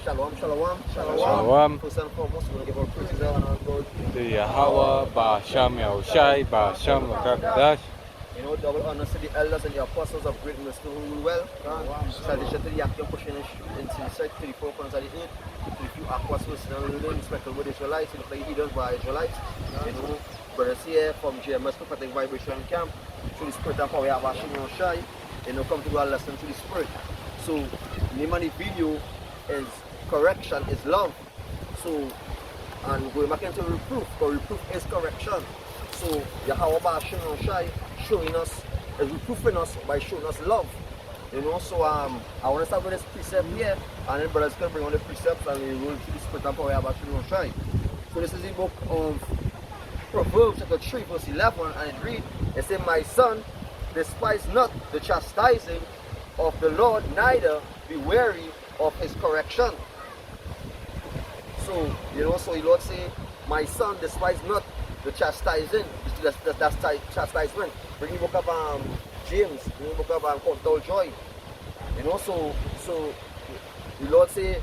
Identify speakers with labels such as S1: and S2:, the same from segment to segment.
S1: Shalom, shalom, shalom.
S2: Shalom.
S1: First and foremost, we're going to give our praises and honor to God.
S2: To Yahweh, Ba'asham Yahushai, Ba'asham Rakakadash.
S1: Double honors to the elders and the apostles of greatness to whom we well. Salvation to the active pushing in Sinside, to the four corners of the earth, to the few aquas listening and learning, speckled with Israelites, to the play heathens by Israelites. Brothers here from GMS Prophetic Vibration Camp, through the spirit and power of Ba'asham Yahushai, come to do a lesson to the spirit. So, the name of the video is correction is love. So, and going back into reproof, because reproof is correction. So, Yahweh Ba'asham Yahushai showing us, is reproofing us by showing us love. So I want to start with this precept here, and then brothers can bring on the precepts and we roll through the spirit and power of Ba'asham Yahushai. So this is the book of Proverbs chapter 3 verse 11, and it reads, it says, my son, despise not the chastising of the Lord, neither be weary of his correction. So, so the Lord say, my son, despise not the chastising, that's chastisement. Bring the book of James, bring the book of Count Joy. So the Lord say,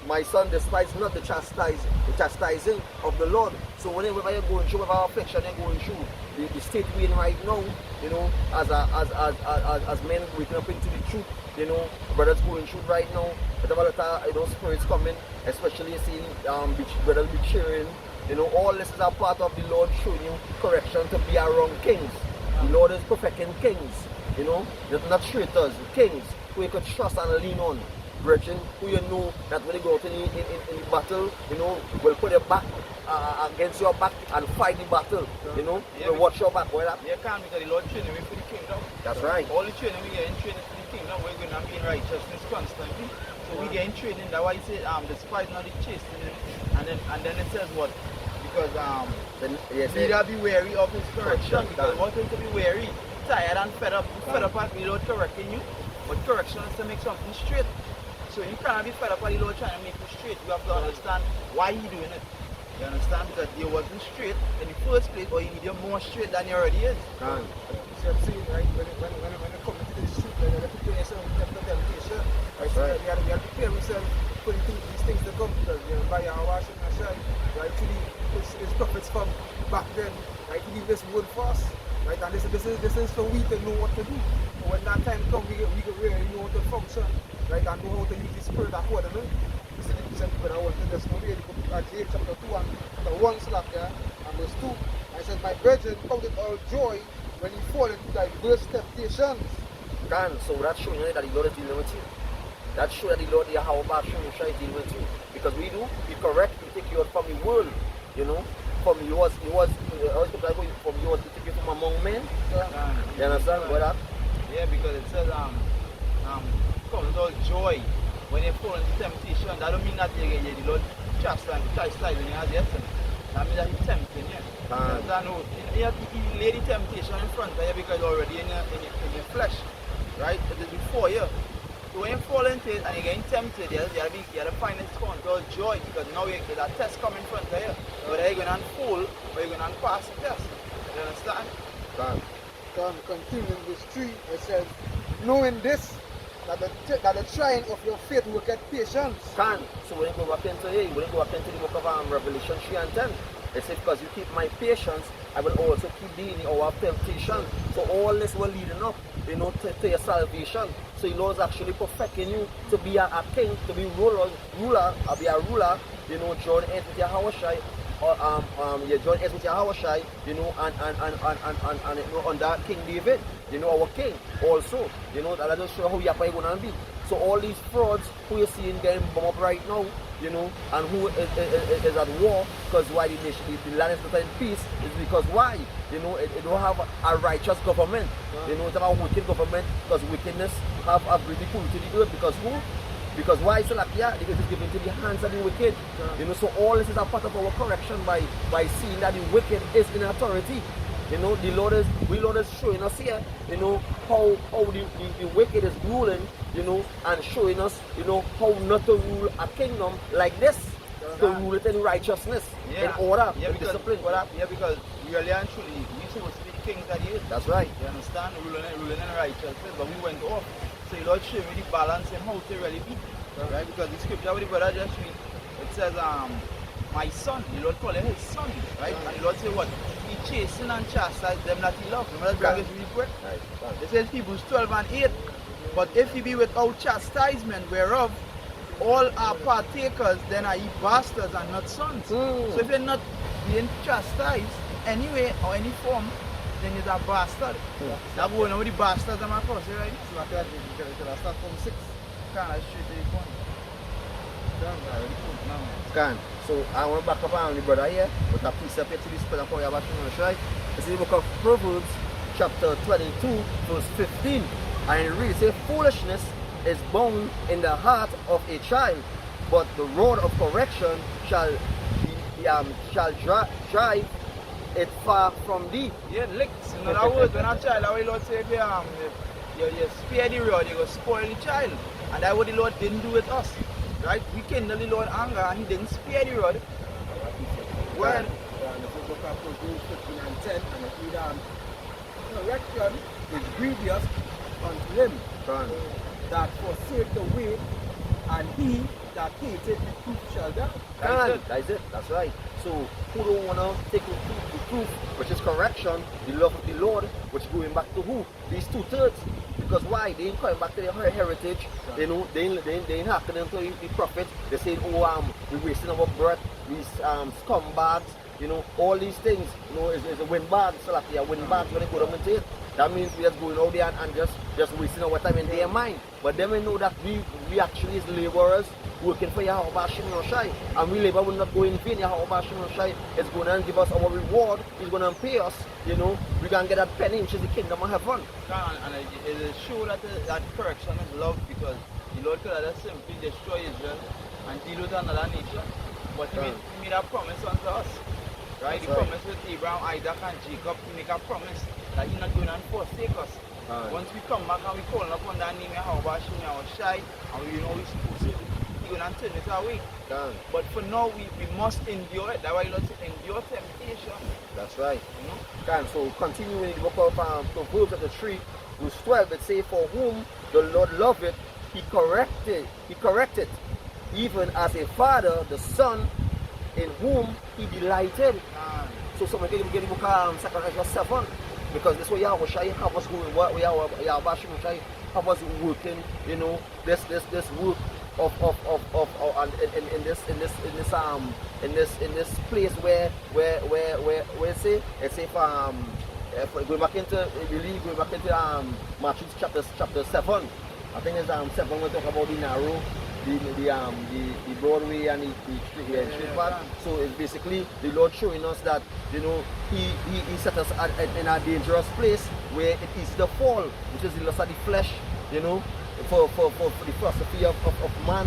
S1: my son, despise not the chastising of the Lord. So whenever you're going through, whatever affliction you're going through, the state we're in right now, as men waking up into the truth, brothers going through right now, whatever spirits coming, especially seeing brothers be cheering, all this is a part of the Lord showing you correction to be around kings. The Lord is perfecting kings, not traitors, kings who you could trust and lean on. Brethren, who you know that when you go out in the battle, will put your back against your back and fight the battle. Watch your back, boy.
S3: You can't, because the Lord training me for the kingdom.
S1: That's right.
S3: All the training we get in training for the kingdom, we're going to be in righteousness constantly. So we get in training. That's why he said, despise not the chastening. And then it says what? Because neither be weary of his correction. Because one thing to be weary, tired and fed up at the Lord correcting you. But correction is to make something straight. So you cannot be fed up by the Lord trying to make you straight. You have to understand why He's doing it. You understand? Because you wasn't straight in the first place, or you need you more straight than you already is.
S1: Right?
S4: When it comes to this truth, you have to prepare yourself for temptation. Right? So you have to prepare yourself for these things to come. Because by our washing and shine, right? It's prophets from back then, right? To leave this word fast. Right? And this is for we to know what to do. So when that time comes, we really know how to function. Right, and know how to use the spirit accordingly. This is the present when I want to just read the book of James chapter 2 and chapter 1 slap there, and verse 2. And it says, my brethren, count it all joy when you fall into diverse temptations.
S1: So that's showing you that the Lord is dealing with you. That's showing that the Lord, Yahweh Ba'asham Yahushai, is dealing with you. Because we correct, we take you out from the world, from yours, to take you from among men. You understand what that?
S3: Yeah, because it says, count it all joy when you fall into temptation. That don't mean that the Lord chastising you as yet. That means that He's tempting you. You have to lay the temptation in front of you because you're already in your flesh. Right? It is before you. So when you fall into it and you're getting tempted, you have to find this count all joy, because now there's a test coming in front of you. Whether you're going to unfold or you're going to pass the test. You understand?
S4: Continuing this 3, it says, knowing this, that the trying of your faith will get patience.
S1: So when you go back into here, when you go back into the book of Revelation 3 and 10, it says, because you keep my patience, I will also keep dealing our temptation. So all this will leading up, to your salvation. So the Lord is actually perfecting you to be a king, to be ruler, or be a ruler, join hands with Yahushai, you join hands with Yahushai, and under King David, our king also, that just show how you're going to be. So all these frauds who you're seeing getting bombed up right now, and who is at war, because why the land is not in peace, is because why? It don't have a righteous government. It have a wicked government, because wickedness have really pulled to the earth. Because who? Because why Salakia? Because it's given to the hands of the wicked. So all this is a part of our correction by seeing that the wicked is in authority. The Lord is showing us here, how the wicked is ruling, and showing us, how not to rule a kingdom like this, to rule it in righteousness, in order, in discipline.
S3: Because really and truly, we supposed to be kings that he is.
S1: That's right.
S3: You understand? Ruling in righteousness, but we went off. So the Lord showed me the balance and how to really be. Right? Because the scripture with the brother just read, it says, my son, the Lord called him his son, right? And the Lord say what? He chasten and chastise them that he loves. Remember that really quick?
S1: Right.
S3: It says Hebrews 12 and 8. But if he be without chastisement, whereof all are partakers, then are ye bastards and not sons. So if you're not being chastised anyway or any form, then you're a bastard. That's going on with the bastards and my cross, right?
S4: So after that, you can start from 6.
S3: Kind of straight to the point.
S1: Can. So I want to back up on the brother here, but a piece of it to this point of our right? It's in the book of Proverbs, chapter 22, verse 15. And it reads, say, foolishness is bound in the heart of a child, but the rod of correction shall drive it far from thee.
S3: Yeah, licks. In other words, when a child, how the Lord say, if you spare the rod, you go spoil the child. And that's what the Lord didn't do with us. Right? We kindle the Lord anger and he didn't spare the rod. Word.
S4: And if you look at Proverbs 15 and 10, and if you correction is grievous unto him that forsake the way, and he that hated reproof shall die.
S1: That's it. That's right. So who don't want to take reproof, which is correction, the love of the Lord, which is going back to who? These 2/3. Because why? They ain't coming back to their heritage. They know they ain't hacking to the prophet. They say, oh, we're wasting our breath, these scumbags, all these things, is a windbag. So like a windbag when they go down into it. That means we are just going out there and just wasting our time in their mind. But then we know that we actually is laborers working for Yahweh Hashem Yoshai. And we labor will not go in vain. Yahweh Hashem Yoshai is going to give us our reward. He's going to pay us. We can get that penny, which is the kingdom of heaven.
S3: And it is sure that that correction is love, because the Lord could have simply destroy Israel and deal with another nation. But he made a promise unto us. Right? He promised with Abraham, Isaac, and Jacob to make a promise that he's not going to forsake us. Once we come back and we call upon that name, Yahweh Hashem Yoshai, and we know we're supposed to, he's going to turn it away. But for now, we must endure it. That's why Lord said, endure temptation.
S1: That's right. So continuing in the book of Proverbs chapter 3, verse 12, it says, for whom the Lord loveth, he corrected, even as a father, the son, in whom he delighted. So someone get the book of 2 Corinthians 7, because this way Yahweh Shai have us going, Yahweh Shai have us working, this work of in this place where it's say for going back into Matthew chapter 7. I think it's 7 we talk about the narrow, the Broadway and the street part. So it's basically the Lord showing us that he set us in a dangerous place where it is the fall, which is the lust of the flesh, for the philosophy of man,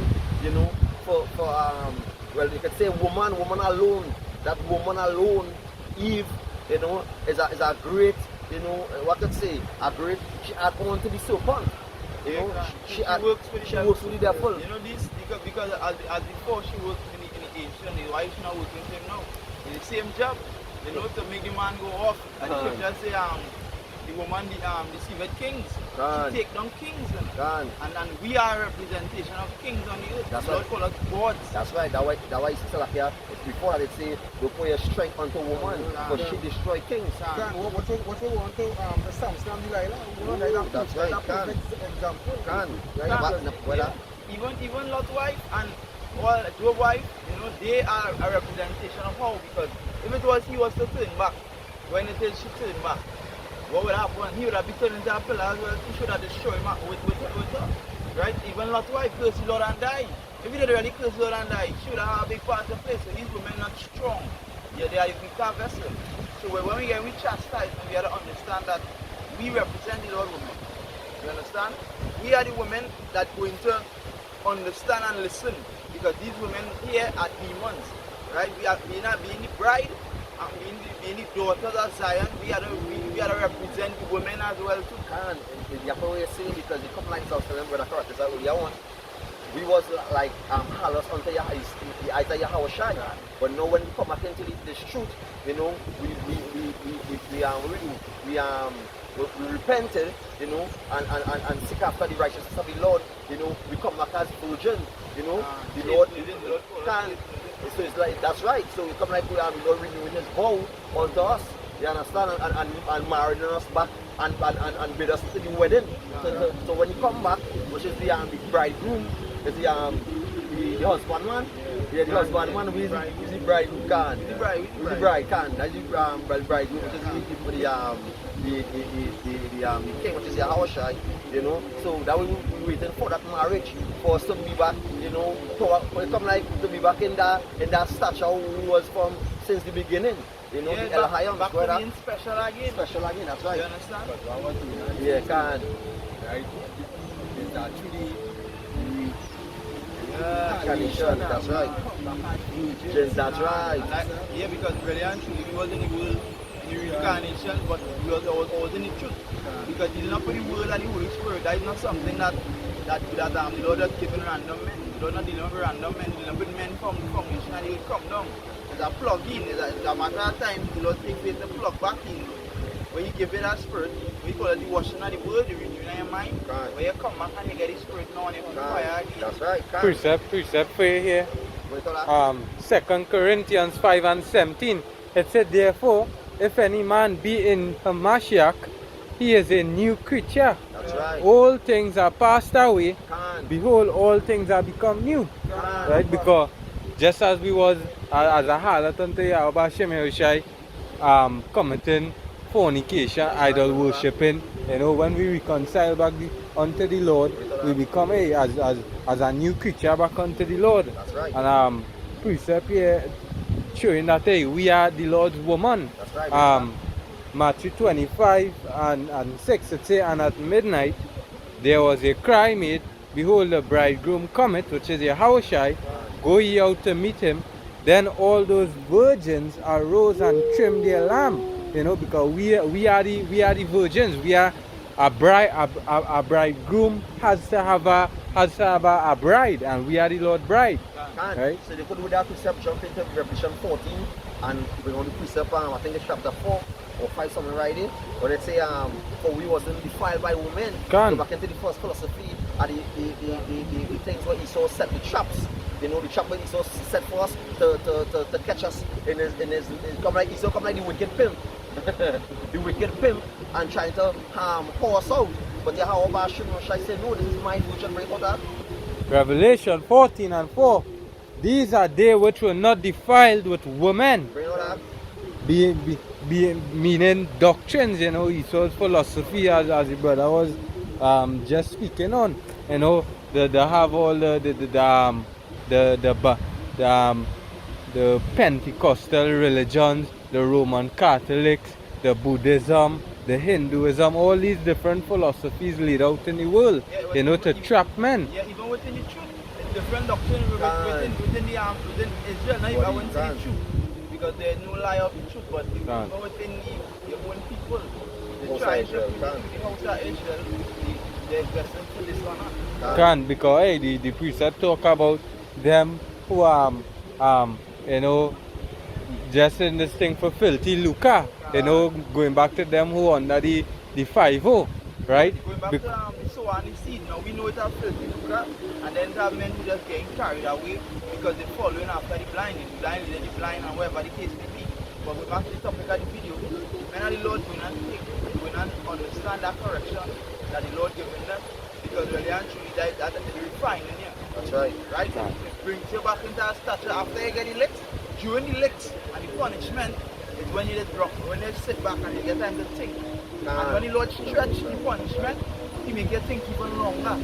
S1: well, you could say woman alone. That woman alone, Eve, is a great, what could say, a great, she had on to the serpent. She works with the devil.
S3: This because as before she worked in the ancient, why she's not working for him now? It's the same job, to make the man go off. And the scripture say the woman deceived kings. She take down kings. And we are a representation of kings on the earth.
S1: That's
S3: Lord call us gods.
S1: That's right. That's why it's still here. Before that, it say, don't put your strength unto woman, but she destroy kings.
S4: What we want to the Samson and Delilah?
S1: That's right.
S3: Example. Even Lot's wife and Job's wife, they are a representation of how. Because if it was he was to turn back, when it is she turned back, what would happen? He would have been turned into a pillar as well. He should have destroyed him with her. Right? Even Lot's wife cursed the Lord and died. If he did really curse the Lord and die, he should have a big part to play. So these women are not strong. Yeah, they are a weaker vessel. So when we get chastised, we have to understand that we represent the Lord women. You understand? We are the women that are going to understand and listen. Because these women here are demons. Right? We are being the bride and being the daughters of Zion. We are to represent the women as well too.
S1: You have to say, because the couple lines of them were the characters that we want. We was like halos unto the eyes of Yahweh Shai. But now when we come back into this truth, we repented, you know, and seek after the righteousness of the Lord, you know, we come back as virgin, you know, the Lord can. So it's like, that's right. So we come like the Lord renewing his vow unto us, you understand, and marrying us back and bid us to the wedding. So when you come back, which is the bridegroom, is the husbandman. Yeah, the husbandman who is the bride who can. The bride can. That's the bridegroom, which is the king, which is the Hawashai, you know. So that we waiting for that marriage, for us to be back, you know, to come like to be back in that stature who was from since the beginning. You know,
S3: yeah,
S1: the Elohim,
S3: back to being special again.
S1: Special again, that's right.
S3: You understand?
S1: Yeah, can.
S4: Right? It's actually
S1: Incarnation, that's right. Yes, that's right.
S3: Like, yeah, because really and truly we was in the world, in the reincarnation, but we was always in the truth. Because it is not for the world and the Holy Spirit. That is not something that the Lord has given random men. The Lord not dealing with random men, dealing with men from the foundation and they will come down. It's a plug in. It's a matter of time the Lord takes it to plug back in. When you give it that spirit, we call it the washing of the word, the renewing of your mind.
S1: Right.
S3: When you come back and you get the spirit now and you put fire again.
S1: That's right. Can.
S2: Precept for you here.
S1: Wait till that.
S2: 2 Corinthians 5 and 17. It said, therefore, if any man be in Hamashiach, he is a new creature.
S1: That's right.
S2: All things are passed away.
S1: Can.
S2: Behold, all things are become new.
S1: Can.
S2: Right? Because just as we was as a harlot unto Yahweh Shem Yahushai, committing fornication, idol worshipping, you know, when we reconcile back unto the Lord, we become as a new creature back unto the Lord.
S1: That's right.
S2: And precept here showing that we are the Lord's woman.
S1: That's right.
S2: Matthew 25 and 6, it says, and at midnight there was a cry made, behold, the bridegroom cometh, which is Yahushai, go ye out to meet him. Then all those virgins arose and trimmed their lamb. You know, because we are the virgins. We are a bridegroom has to have a bride, and we are the Lord bride.
S1: Can.
S2: Right?
S1: So they could do that precept, jump into Revelation 14 and bring on the precept, I think it's chapter 4 or 5, something right there. But let's say, for we wasn't defiled by women.
S2: Can.
S1: Go back into the first philosophy and the things where Esau set the traps. You know, the trap where Esau set for us to catch us in his come like Esau, come like the wicked pimp. The wicked pimp and trying to pour us out. But Yahweh should say, no, this is my virgin, bring for that.
S2: Revelation 14 and 4. These are they which were not defiled with women.
S1: Bring all that.
S2: Meaning doctrines, you know, Esau's philosophy, as the brother was just speaking on. You know, they have all the Pentecostal religions, the Roman Catholics, the Buddhism, the Hinduism, all these different philosophies laid out in the world,
S3: Yeah,
S2: you know, to trap men.
S3: Yeah, even within the truth, it's different doctrine within Israel. Now, I wouldn't say the truth because there's no lie of the truth, but even within your own people, the tribes, the outside Israel, they're destined for this one.
S2: Can, because the precept talk about them who you know, just in this thing for filthy lucre, you know, going back to them who under the 5-0, right?
S3: Going back to the sower and the seed, now we know it's a filthy lucre, and then there are men who just getting carried away because they're following after the blind, and whatever the case may be. But we're back to the topic of the video. Men are the Lord going and understand that correction that the Lord given them, because really and truly that the refining here.
S1: That's right.
S3: Right? It brings you back into a stature after you get elect. During the elect and the punishment is when you just drop, when you sit back and you get time to think. And when the Lord stretch the punishment, He make you think even longer.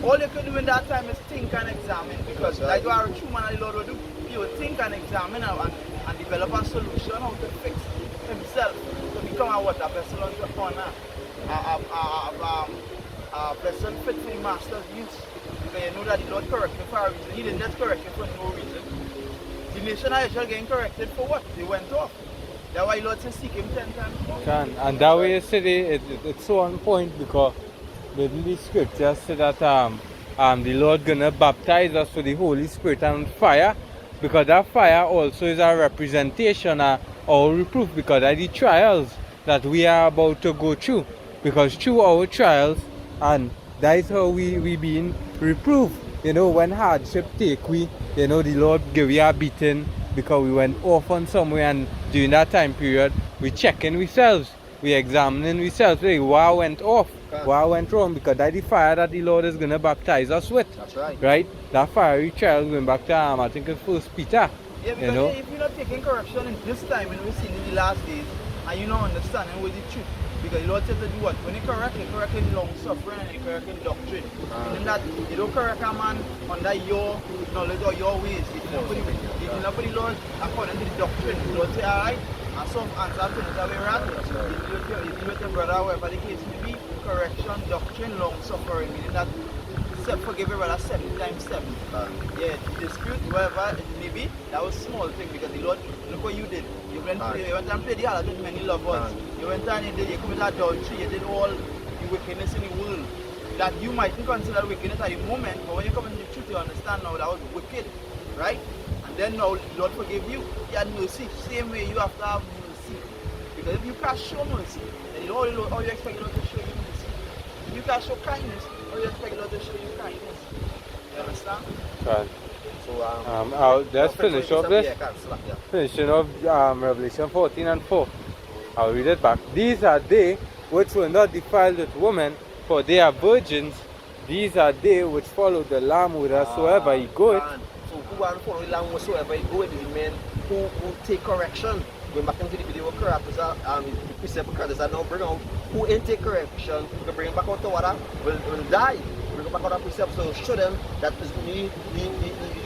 S3: All you can do in that time is think and examine, because like you are a true man and the Lord will do. He will think and examine and develop a solution how to fix himself to become a vessel unto honor. A vessel fit for the master's use. Because you know that the Lord corrected for a reason. He didn't just correct you for no reason. The nation of Israel getting corrected for what? They went off. That's why the Lord says seek Him 10 times more.
S2: Can. And that way you see it's so on point, because the scripture said that the Lord gonna baptize us with the Holy Spirit and fire, because that fire also is a representation or reproof because of the trials that we are about to go through. because through our trials, and that is how we being reproved. You know, when hardship take we, you know, the Lord give we a beating because we went off on somewhere, and during that time period, we checking ourselves, we examining ourselves, like, why went off, why went wrong, because that's the fire that the Lord is going to baptize us with.
S1: That's right.
S2: Right? That fiery trial going back to, I think it's First Peter.
S3: Yeah, because
S2: You know?
S3: if you're not taking correction in this time, when we're seeing in the last days, and you're not understanding with the truth, because the Lord said to do what? When you correct in long suffering and you correct in doctrine. Meaning that you don't correct a man under your knowledge or your ways. If you not put the Lord according to the doctrine, the Lord say, alright, and some answer to the way right. You deal with your brother, whatever the case may be, correction, doctrine, long suffering. Meaning that forgive your brother 70 times 7. Yeah, dispute, whatever it may be, that was small thing because the Lord, look what you did. You went and played the harlot with many loved ones. You went and you committed adultery, you did all the wickedness in the world that you mightn't consider wickedness at the moment, but when you come into the truth, you understand now that was wicked, right? And then now the Lord forgive you. He had mercy. Same way you have to have mercy. Because if you can't show mercy, then the Lord, how you expect the Lord to show you mercy? If you can't show kindness, how you expect the Lord to show you kindness? You understand?
S2: Right.
S1: So,
S2: Let's finish up this. Finishing up Revelation 14 and 4. I'll read it back. These are they which will not defile with women, for they are virgins. These are they which follow the Lamb whithersoever he goeth.
S1: So who are follow the Lamb whatsoever he goeth is the men who take correction. Going back into the video of characters, the precept characters that now bring out who ain't take correction, to bring back out to water, will die. Bring back out the precept, so show them that the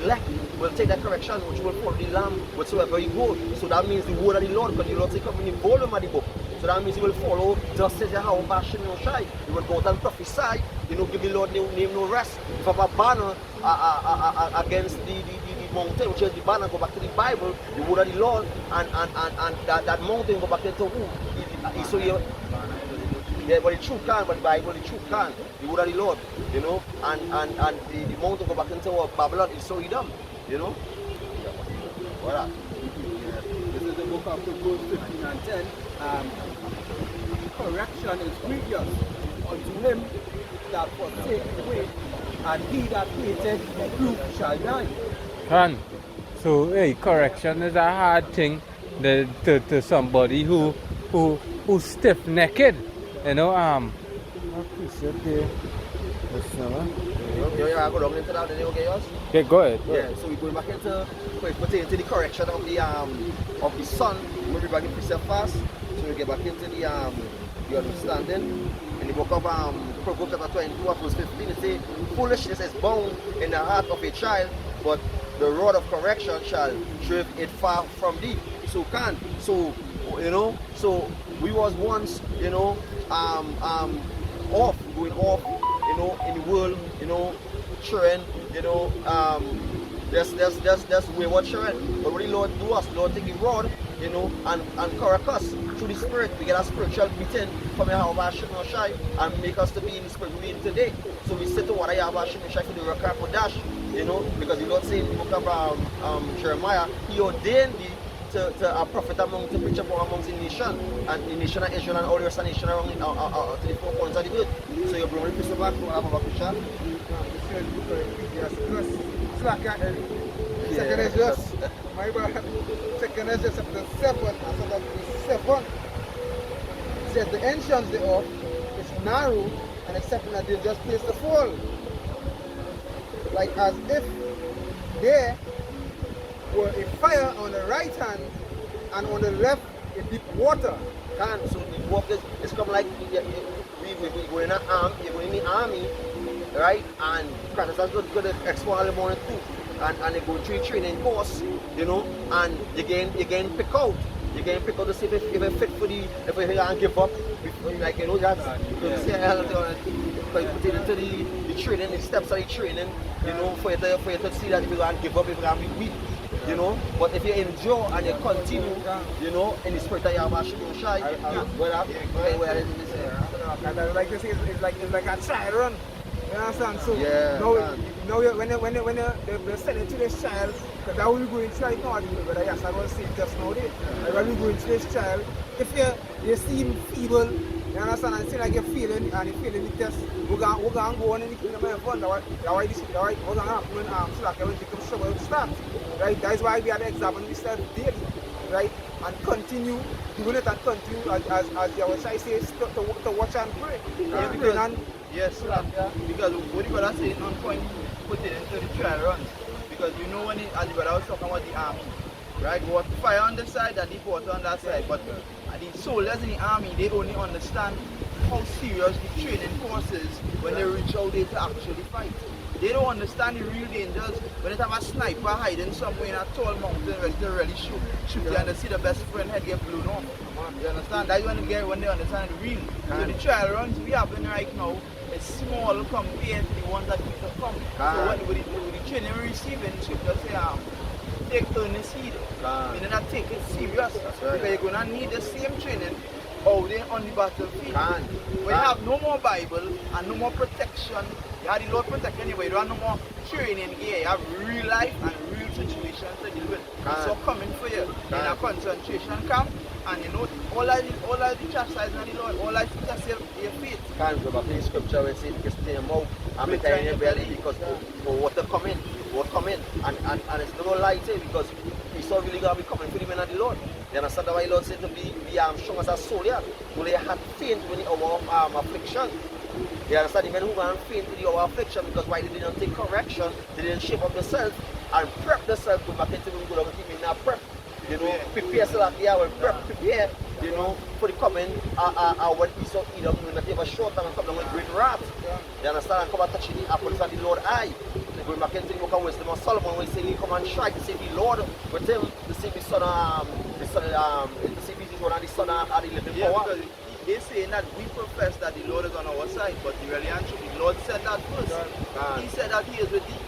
S1: elect will take that correction, which will follow the Lamb whatsoever he goes. So that means the word of the Lord, because the Lord take up in the volume of the book. So that means he will follow just as how Bashim Yoshai. He will go out and prophesy, give the Lord name no rest. If I have a banner against the mountain, which is the banner, go back to the Bible, the word of the Lord, and that mountain go back into who? So yeah, but the truth can, but the Bible, the truth can. The word of the Lord, and the mountain go back into Babylon, it's so Edom, Voilà.
S4: This is the book of Proverbs 15 and 10. Correction is grievous unto him that forsake the way, and he that hated reproof shall die.
S2: So hey, correction is a hard thing to somebody who stiff-necked. I appreciate the
S1: You go down into that, then you okay, yours?
S2: Okay, go ahead.
S1: Yeah, so we're going back into the correction of the son. We'll be back in precept fast. So we get back into the understanding. In the book of Proverbs chapter 22 verse 15, it says, foolishness is bound in the heart of a child, but the rod of correction shall drive it far from thee. So so we was once, going off, in the world, children, there's wayward children. But what the Lord do us, Lord take the rod, and correct us through the Spirit. We get a spiritual beating from Yahweh Shai and make us to be in the Spirit we in today. So we say to what Yahweh Shai for the Rakar Kodash, because the Lord said in the book of Jeremiah, He ordained thee to a prophet to preach amongst the nation, and the nation of Israel and all the rest of the nation around to the four corners of the earth. So you bring the priest back to have a Bakusha.
S4: Second is just, my bad. Second is just chapter 7, and chapter 7 says the entrance thereof is narrow, and excepting that they just place the fall. Like as if there were a fire on the right hand and on the left a deep water.
S1: So the walk is come like we go in an army, you go in the army, right? And Kratos going to explore all the morning too. And they go through training course, and you again pick out. You can pick out to see if it fit for if you can't give up. Like that's put it into the training, the steps of the training, for you to see that if you can't give up, if you can't be weak. But if you endure and you continue, in the spirit of Yahweh Shai,
S4: like this it's like a trial run. You understand? So when they're sending to this child, because that will go into right now, but yes, I was saying just now there. When we go into this child, if you seem feeble, You understand? And it seems like you're feeling the test. We're going to go on in the fun. That's why this is what's going to happen when Slovakia when they come struggle to start. Right? That is why we had to examine this stuff daily. Right? And continue doing it and continue as the outside says to watch and pray.
S3: Yeah, because, yes, because what you gotta say, no point put it into the trial runs. Because you know when as the brother was talking about the army, right? What fire on the side and the water on that side. But the soldiers in the army, they only understand how serious the training course is when they reach out there to actually fight. They don't understand the real dangers when they have a sniper hiding somewhere in a tall mountain ready to really shoot you and they see the best friend head get blown off. You understand? That's when they understand the real. So the trial runs we have right now is small compared to the ones that need to come. So with the training we receive in the scripture say take earnest heed. Meaning that take it serious. Because you're gonna need the same training out there on the battlefield. We have no more Bible and no more protection. You have the Lord protect anyway. You don't have no more training here. You have real life and real situations to deal with. So coming for you in a concentration camp, and you know all of the chastisement of the Lord, all of the test your faith.
S1: Can't go back to the scripture where it says, just stay in your mouth and be in your belly because for water coming, and it's no lie to it because we saw really going to be coming for the men of the Lord. You understand why the Lord said to be strong as a soldier, so they had faint when the hour of affliction. You understand the men who were faint in the hour of affliction because why they didn't take correction, they didn't shape up themselves and prep themselves to back into the good of the team in that prep. You know, prepare yourself here, prepare, you know, for the coming, what Esau Edom, when they have a short time and come down with great wrath. You understand? And come and touch the apples of the Lord eye. Going back into the book of Wisdom of Solomon, when he said he come and try to save the Lord with him, to save the son of, to save his one of the son of the living power.
S3: They're saying that we profess that the Lord is on our side, but the reality, the Lord said that first. He said that he is with thee.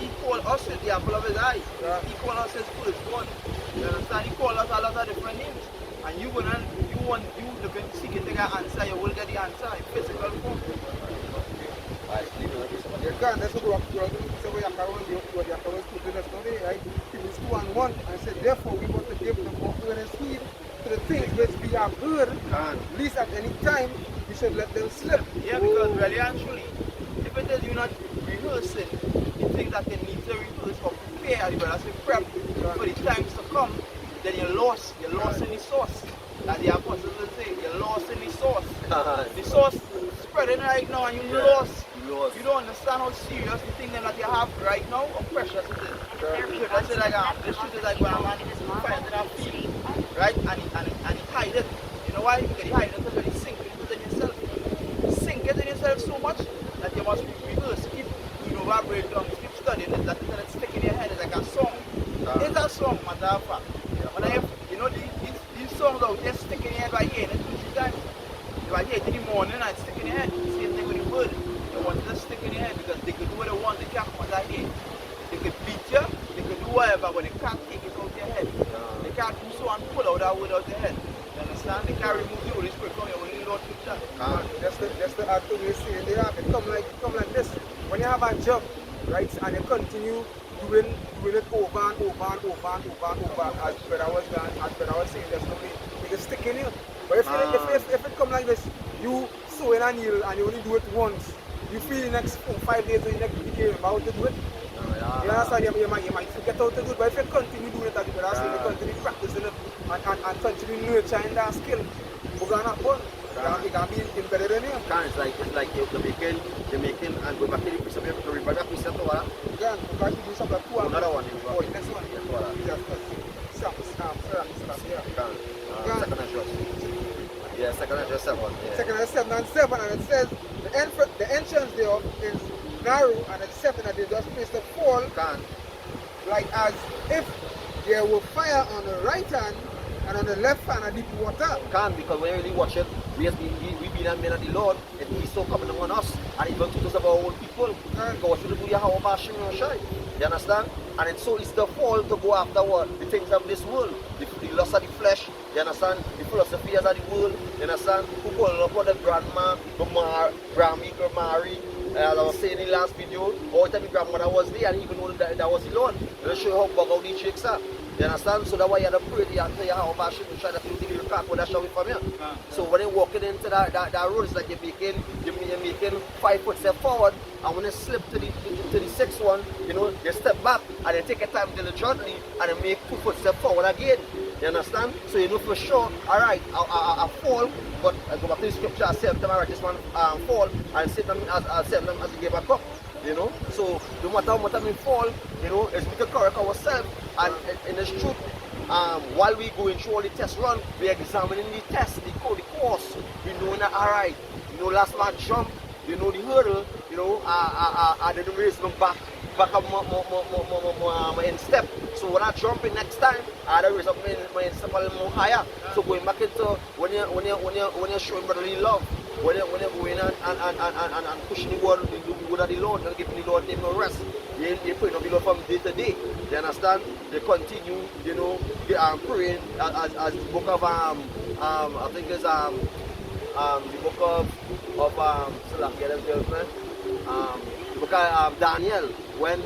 S3: He called us with the apple of his eye. He called us his firstborn. You understand? He called us a lot of different names. And you looking to seek it to get an answer, you will get the answer in physical form.
S4: You can't, that's what we're doing. So we are going to do the story, right? Philippians 2:1 and said, therefore we want to give them more earnest heed to the things which we have heard, least at any time we should let them slip.
S3: Yeah, because really and truly, if it is you're not rehearsing the things that you need to rehearse or prepare, you better say prep for the times to come, then you're lost in the source. As the apostles will say, you're lost in the source. The source spreading right now and you're lost. You don't understand how serious the thing that you have right now, how precious it is. That's it like this shit is like when a man finds in a field, right? And he hide it. You know why? Because he hide it because he sink it in yourself. Sink it in yourself so much that you must rehearse, keep breakdowns, keep studying it, that it's sticking in your head. It's like a song. It's a song, matter of fact. When these songs out there stick in your head by hearing it 2-3 times. You might hear it in the morning and it's sticking in your head. Same thing with the word. They want to stick in your head because they could do what they want, they can't come out here. They could beat you, they could do whatever, but they can't take it out your head. They can't do so and pull out that word out your head. You understand? They can't remove the Holy Spirit from your only Lord picture.
S4: That's the act of you saying they have it come like this. When you have a job, right, and you continue doing it over and over and over and over and over, as I was saying, there's no way you can stick in you. But if it come like this, you sew in a nail and you only do it once, you feel the next 5 days or the next week you remember how to do it. You understand? You might forget how to do it, but if you continue doing it, as you continue practicing it and continue nurturing that skill, we're going to happen. It can be embedded in you.
S1: It's like you're making and go back to the piece of paper to read back a piece of water.
S4: Yeah, because you do something like 2 hours.
S1: Another one.
S4: Oh, the next one.
S1: Second Ezra 7.
S4: Second Ezra 7, and it says the entrance thereof is narrow and it's set, and they just place to fall like as if there were fire on the right hand and on the left hand and deep water.
S1: Because when you really watch it, we've been a men of the Lord, and He's so coming among us, and He's going to us of our own people. Because what should we do? How about Shimon and Shai? You understand? And it's so it's the fall to go after what? The things of this world, the lust of the flesh, you understand? The philosophies of the world, you understand? Who call up for the grandma, Grammy, Mary, as I was saying in the last video, all the time the grandmother was there and he even know that was the Lord. Let me show you how bug out these chicks are. You understand? So that's why you have to pray the answer, how about Shimon and Shai, that you think can't go that shot from here. So when you're walking into that road, it's like you're making 5 foot step forward, and when you slip to the sixth one, you know, you step back and you take your time diligently and you make 2 foot step forward again. You understand? So you know for sure, alright, I fall, but I go back to the scripture, I say them, alright, this one fall, and say them as he gave back up. You know, so no matter how much we fall, you know, it's we can correct ourselves, and in the truth, while we going through all the test run, we examining the test, the course. We know that alright, you know, last man jump, you know the hurdle, you know, I didn't raise them back up my in step. So when I jump in next time, I had to raise up my in step a little more higher. So going back into when you're showing brotherly love, when you're going and pushing the word of the Lord and giving the Lord name no rest, you're putting up the Lord from day to day. You understand? They continue, you know, praying as the book of I think it's the book of book of Daniel. When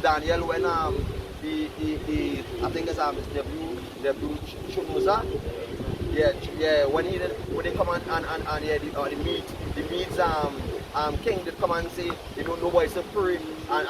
S1: Daniel I think it's Nebuchadnezzar. Yeah, when they come and the Medes king did come and say, you know, nobody's to pray and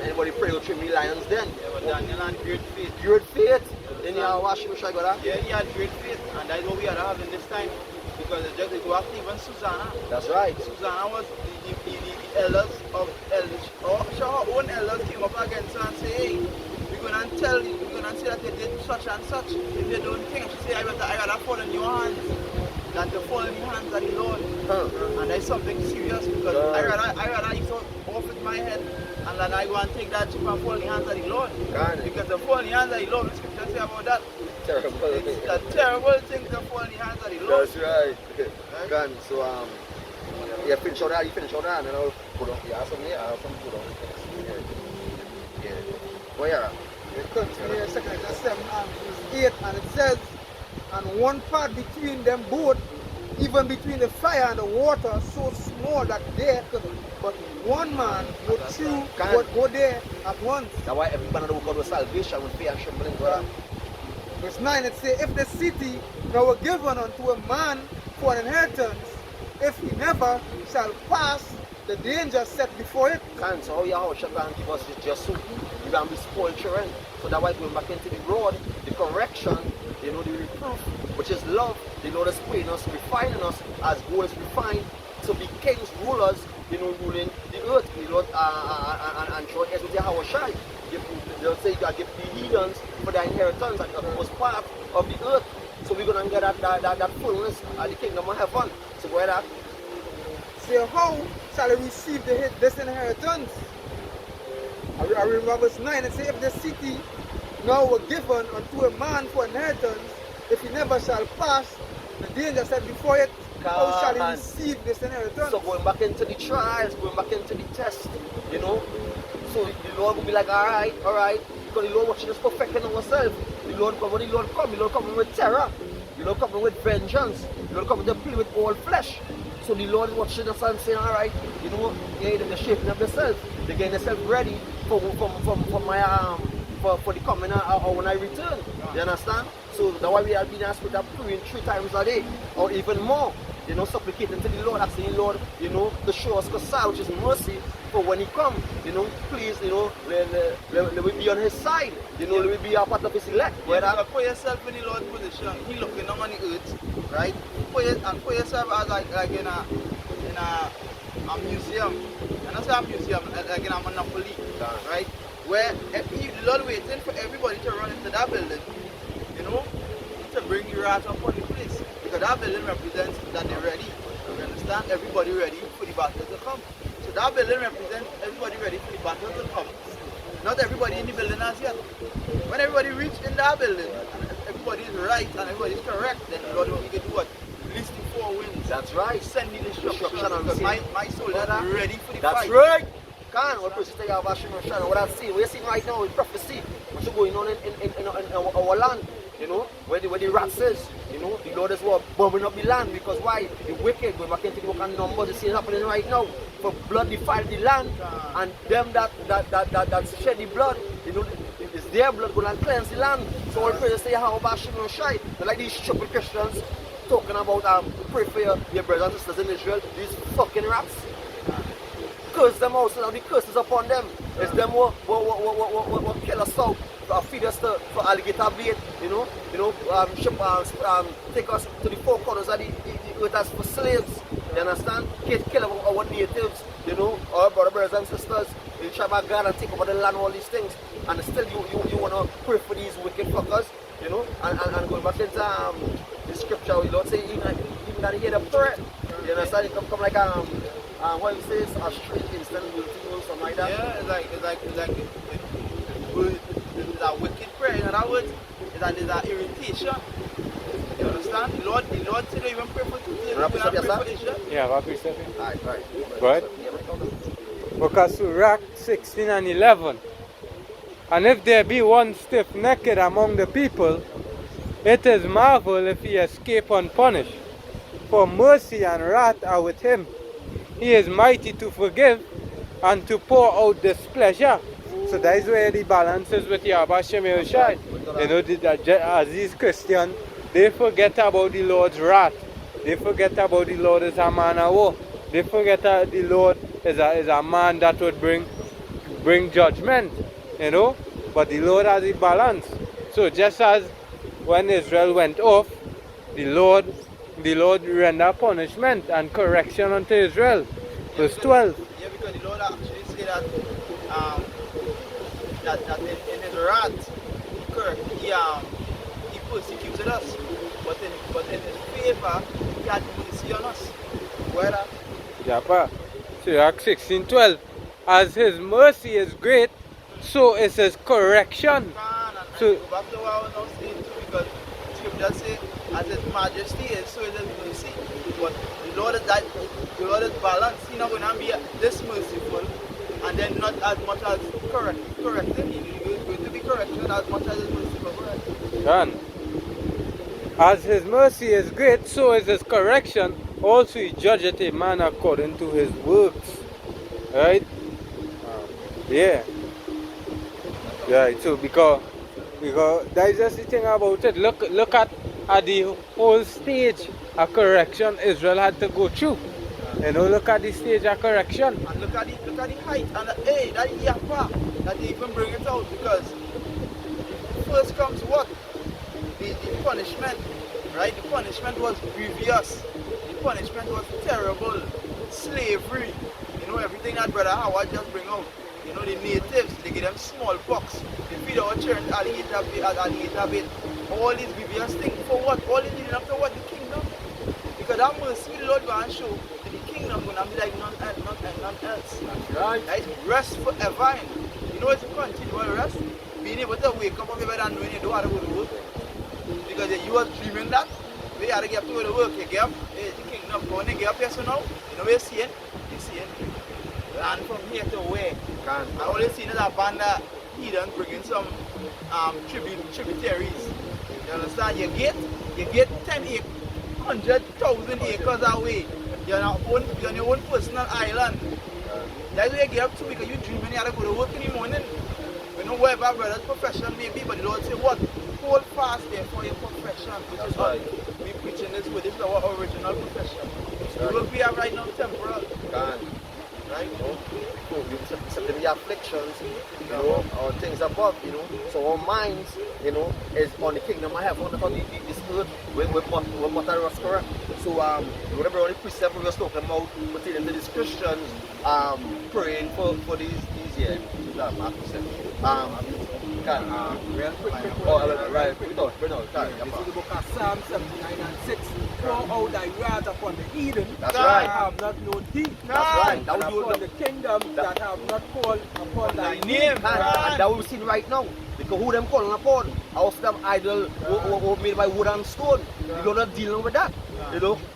S1: anybody pray will treat me lions then.
S3: Yeah, but Daniel had great faith.
S1: Great faith in your washing machine, got that?
S3: Yeah, he had great faith, and that's what we are having this time. Because it's just they go after even Susanna.
S1: That's right.
S3: Susanna was the elders of elders, or her own elders came up against her and say, hey, we're going to tell you, we're going to say that they did such and such. If they don't think, she say, I gotta fall in your hands. That they fall in the hands of the Lord. And that's something serious, because I rather eat off with my head, and then I go and take that chip and fall in the hands of the Lord. Because the fall in the hands of the Lord, the scripture say about that.
S1: Terrible.
S3: It's a terrible thing to fall in the hands of the Lord.
S1: That's right. Gone. So yeah, finish all that, and then I'll put on. Yeah, some here, I'll put on. Yeah. Well, yeah.
S4: It continues in 2 Corinthians 7 and verse 8, and it says, and one part between them both, even between the fire and the water, so small that there could but one man go through, go there at once.
S1: That's why every man of the work out with salvation with fear and trembling.
S4: Verse 9, it says, if the city now were given unto a man for an inheritance, if he never shall pass the danger set before it.
S1: So how your house shall go and give us just so you can be spoiled children. So that's why going back into the road, the correction, you know, the reproof, which is love. The Lord is praying us, refining us as gold is refined to be kings, rulers, you know, ruling the earth. The Lord and showing us with your house shall. They'll say you gotta give the heathens for their inheritance and the most part of the earth. So we're gonna get that fullness of the kingdom of heaven. So where that?
S4: Say, how shall I receive this inheritance? I remember verse 9, it says, if the city now were given unto a man for inheritance, if he never shall pass the danger set before it, how shall he receive this inheritance?
S1: So going back into the trials, going back into the test, you know. So the Lord will be like, alright, because the Lord watching us perfecting ourselves. The Lord come with terror. The Lord coming with vengeance. The Lord coming to play with all flesh. So the Lord is watching us and saying, alright, you know, they're shaping up themselves. They're getting themselves ready for the coming or when I return. You understand? So that's why we have been asked to praying 3 times a day, or even more. You know, supplicating to the Lord, asking the Lord, you know, to show us Kasai, which is mercy, for when He comes, you know, please, you know, let me be on His side, you know, let me be a part of His elect.
S3: Yeah, put yourself in the Lord's position. He looking down on the earth, right? Put yourself as like in a museum. And that's a museum, like in a monopoly, right? Where the Lord waiting for everybody to run into that building, you know, to bring the wrath upon the place. Because that building represents that they're ready. You understand? Everybody ready for the battle to come. So that building represents everybody ready for the battle to come. Not everybody in the building as yet. When everybody reach in that building, and everybody is right and everybody is correct, then the Lord will begin to do what? Release the 4 winds.
S1: That's right.
S3: Send the destruction. Because my soldiers are ready for the fight.
S1: That's right. Can what person say about Shimon, what I see, what you see right now is prophecy, what's going on in our land, you know, where the rat says, you know, the Lord is what bombing up the land, because why? The wicked going back into the work and numbers, you see it happening right now, for blood defile the land, and them that shed the blood, you know, It's their blood going to cleanse the land. So all prayers say how about Shimon Shai. They're like these stupid Christians talking about pray for your brothers and sisters in Israel. These fucking rats. Curse them out, so now the curse is upon them. It's them what kill us out, feed us for alligator bait, ship take us to the four corners of the earth as for slaves. You understand? Kill our natives, our brothers and sisters. You try by God and take over the land, all these things. And still you wanna pray for these wicked fuckers, and going back into the scripture, the Lord say even that he hear the prayer. You understand? It come like what he says, a street instant wilting or something like that.
S3: Yeah, it's a wicked prayer. In other words, it's an irritation. You understand? The Lord said don't even pray for two days. Pray for Israel.
S2: Yeah, what we said.
S1: Right.
S2: Go ahead. Because Sirach 16 and 11. And if there be one stiff-necked among the people, it is marvel if he escape unpunished. For mercy and wrath are with him. He is mighty to forgive and to pour out displeasure. So that is where the balance is with Yahweh Shem Yahushai. As these Christians, they forget about the Lord's wrath. They forget about the Lord as a man of war. They forget that the Lord is a man that would bring judgment. But the Lord has a balance. So just as when Israel went off, the Lord rendered punishment and correction unto Israel. Verse 12.
S3: Yeah, because the Lord actually said that in his wrath, he persecuted us. But in his favor, he had mercy on us. Where?
S2: Yapa. Sirach 16:12. As his mercy is great, so is his correction.
S3: So go back to what I was now saying too, because scripture says, as his majesty is, so is his mercy. But the Lord is balanced. He's not going to be this merciful and then not as much as correcting. He's going to be correcting as much as his merciful.
S2: Done. As his mercy is great, so is his correction. Also he judgeth a man according to his works. Right? Yeah. Right, so because that is just the thing about it. Look at the whole stage of correction Israel had to go through. Look at the stage of correction.
S3: And look at the height and the that yappa that they even bring it out, because first comes what? The punishment, right? The punishment was grievous. The punishment was terrible. Slavery. Everything that Brother Howard just bring out. The natives, they give them smallpox. They feed our children alligator bait. All these grievous things. For what? All these leading up to what? The kingdom. Because that mercy the Lord going to show that the kingdom going to be like none else. Right? Rest forever. It's a continual rest. Being able to wake up on your bed and knowing you don't have to go to work. Because you are dreaming that. You have to get up to go to work. You get up, the kingdom. When you get up here so now, you see it. And from here to where? I always seen it a band of heathen bringing some tributaries. You understand? You get 100,000 acres away. You're on your own personal island. That's where you get up to, because you dreaming you have to go to work in the morning. We know whatever brother's profession may be, but the Lord say what? Hold fast there for your profession. Which is what we preaching this with. This is our original profession. The work we have right now temporal. Right?
S1: The afflictions, or things above, so our minds, is on the kingdom I have on this earth with what I was correct. So whatever all the precepts we were talking about pertaining to these Christians praying for these real quick. Right,
S4: This is the book of Psalm 79 and 6. Pour out thy wrath upon the heathen
S1: That's
S4: that
S1: right.
S4: have not known thee.
S1: That's right.
S4: And upon the kingdom that have not called upon thy name.
S1: And that we've seen right now. Because who them calling upon? Our them idol were made by wood and stone. You're not dealing with that.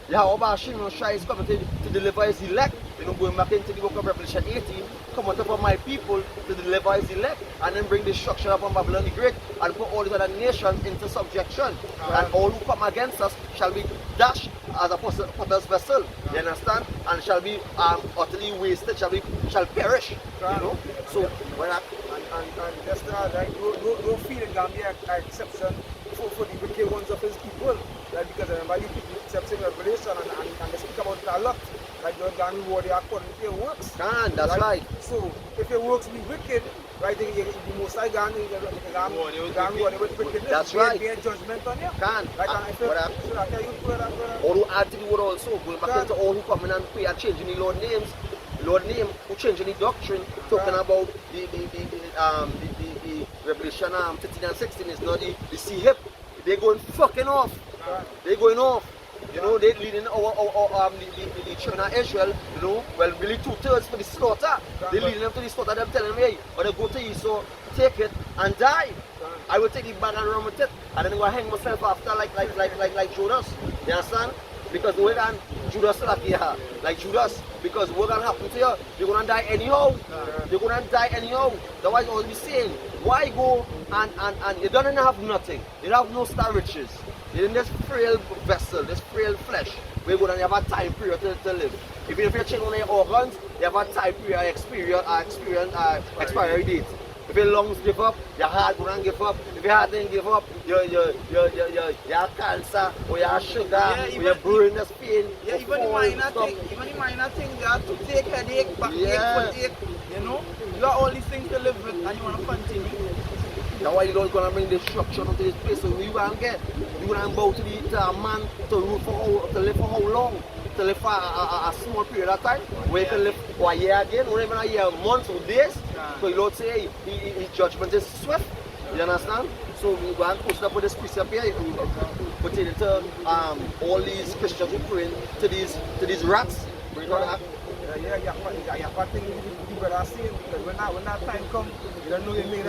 S1: Yahweh Shem Shai is coming to deliver his elect. Going back into the book of Revelation 18, come out upon my people to deliver his elect, and then bring destruction upon Babylon the Great, and put all the other nations into subjection. And all who come against us shall be dashed as a potter's vessel. You understand? And shall be utterly wasted, shall perish. So when
S4: and just like don't feel it can be an exception for the wicked ones of his people. Like, because remember you people accepting revelation and they speak about it a lot. Like you're going to reward you according to your works.
S1: Can, that's right.
S4: So if your works be wicked, right, then the most high God will reward you with wickedness.
S1: That's right.
S4: Their judgment on you.
S1: Can.
S4: Like, and if you, should I tell you brother?
S1: All who add to the word also, going back into all who come in and pray are changing the Lord names. Lord name who changing the doctrine, talking about the Revelation 15 and 16 is not the sea hip. They're going fucking off. They're going off. You know, they're leading the children of Israel, you know, well, really 2/3 for the slaughter. They're leading them to the slaughter, them telling them, hey, when they go to Esau, take it and die. I will take it back and run with it, and then I'm going to hang myself after like Judas. You understand? Because we're going to Judas like Judas. Because what's going to happen to you? You're going to die anyhow. You're going to die anyhow. That's why I always be saying, why go and you don't even have nothing. You don't have no star riches. You're in this frail vessel, this frail flesh. We're going to have a time period to live. Even if you're changing on your organs, you have a time period, expiry date. If your lungs give up, your heart going to give up. If your heart didn't give up, your cancer or your sugar or your brain is pain.
S3: Yeah, even the minor thing, you have to take headache, backache, foot ache, you know. You got all these things to live with and you want to continue.
S1: That's why you don't going to bring destruction into this place. So you going to get, you going to bow to a man to live for how long? To live for a small period of time. Where you can live for a year again, or even a year, months or days. So you don't say his judgment is swift. You understand? So we go and push it up with this precept here. Put it into all these Christians who praying to these rats. Bring on that.
S4: Yeah, you have thing the brother saying, because when that time comes, you don't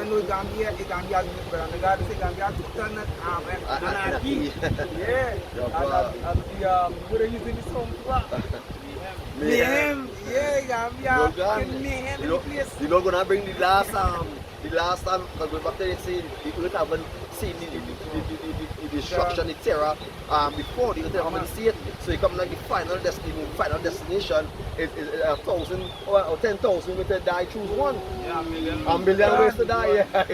S4: know Gambia, it can be as brother. The God say Gambia to turn it anarchy. Yeah. And the we're using this home to mayhem. Yeah, Gambia. Mayhem in the place.
S1: You're not gonna bring the last time, because we're back there saying people haven't seen the destruction, the terror before. They come and see it. So you come like the final destination is 1,000 or 10,000 with a die, choose one.
S3: Yeah,
S1: a million ways to die.
S3: Yeah,
S1: That's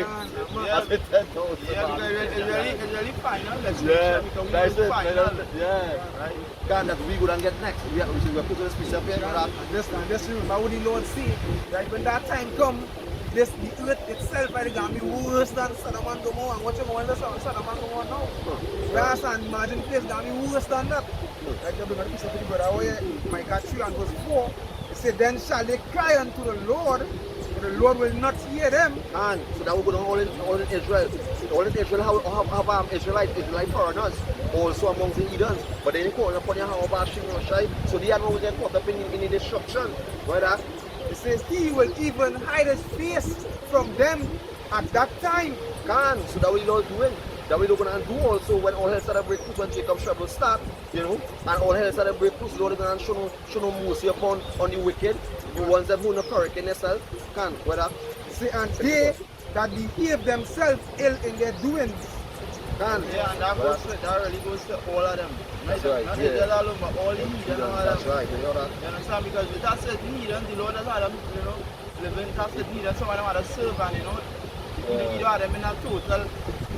S1: it, 10,000.
S3: yeah, because it's really final. Let's
S1: Yeah,
S3: make sure we
S1: that's it.
S3: final.
S1: Yeah.
S3: Right.
S1: Can that we go and get next. We are putting this piece up here.
S4: Just remember what the Lord say, right? When that time comes, the earth itself is going to be worse than Sodom and Gomorrah. And what you're going to Sodom and Gomorrah now? You understand? Imagine place going to be worse than that. Like you bring a piece of the brother, Micah 3 and verse 4, it said, then shall they cry unto the Lord, but the Lord will not hear them.
S1: And so that will go down all in Israel. All in Israel have Israelite foreigners, also amongst the heathens. But then they call upon Yahweh, so they are not get caught up in the destruction. Right?
S4: It says, he will even hide his face from them at that time.
S1: Can. So that will Lord doing. That we going to do also when all hell started break loose, when Jacob's trouble start, you know, and all hell started break loose, Lord is going to show no mercy upon the wicked, the ones that who no correct in themselves. Can. Whether.
S4: See, and they that behave themselves ill in their doings.
S1: Can.
S3: Yeah, and that really goes to all of them.
S1: That's right,
S3: Not
S1: yeah.
S3: Israel alone, but all the heathen and all
S1: That's
S3: them.
S1: right, you know that.
S3: You understand? Because with that certain heathen, the Lord has had them, you know, living with that certain heathen, some of them had a servant, you know. You don't have them in a total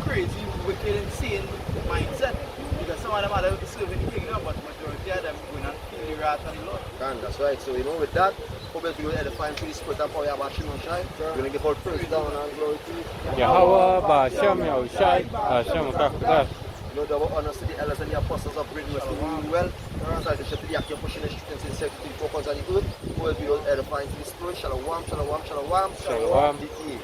S3: crazy, wicked, insane mindset. Because some of them are serving the kingdom, but majority of them will not feel the wrath of the Lord.
S1: Can. That's right. So you know with that, hope that you will edify through the spirit of power of Shai. We're going to give all praise down and glory to you.
S2: Yahweh, Ba'ashem, Yahushai, Hashem, Kakadash.
S1: Lord, our honors to the elders and the apostles of great mercy, who do well. Salvation to the active pushing the strength in safety to focus on the earth, who will be all edifying to the spirit. Shalom, shalom, shalom.
S2: Shalom.
S1: DT.